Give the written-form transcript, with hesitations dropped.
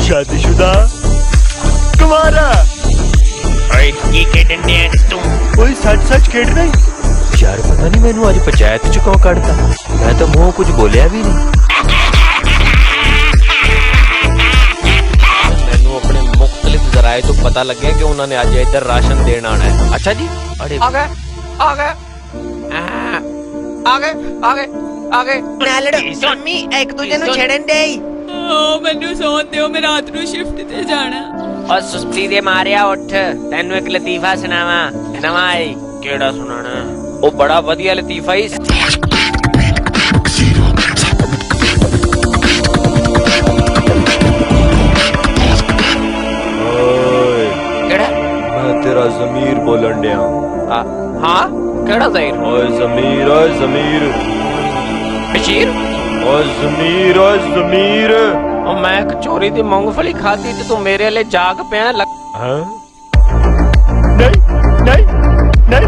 शादीशुदा कुमारा। ਓਏ ਕੀ ਖੇਡਣ ਡਿਆ ਤੂੰ? ओए सच खेड रही यार, पता नहीं मैनू अज पंचायत च क्यों कढ़ता। मैं तो मूंह कुछ बोलिया भी नहीं। मैनू अपने मुख्तलिफ जराए तो पता लगे कि उन्होंने अज इधर राशन देना आना है। अच्छा जी, अरे आ गए आ गए आ गए आ गए आ गए। ਨਾ ਲੜੋ ਮੰਮੀ, ਇੱਕ ਦੂਜੇ ਨੂੰ ਛੇੜਨ ਦੇ। ਮੈਨੂੰ ਸੌਣ ਦਿਓ, ਮੈਂ ਰਾਤ ਨੂੰ ਸ਼ਿਫਟ ਤੇ ਜਾਣਾ। और सुस्ती दे मारिया उठ, तेनू एक लतीफा सुनावा। नवा आई केड़ा सुनाना? ओ बड़ा वधिया लतीफा ही। केड़ा? मैं तेरा ज़मीर बोलन डिया। हाँ केड़ा ज़मीर? ओए ज़मीर, ओए ज़मीर, बशीर। ओए ज़मीर, ओए ज़मीर। ओ मैं कचोरी दी मूंगफली खाधी ते तू मेरे लिए जाग पिया। हाँ? नहीं नहीं नहीं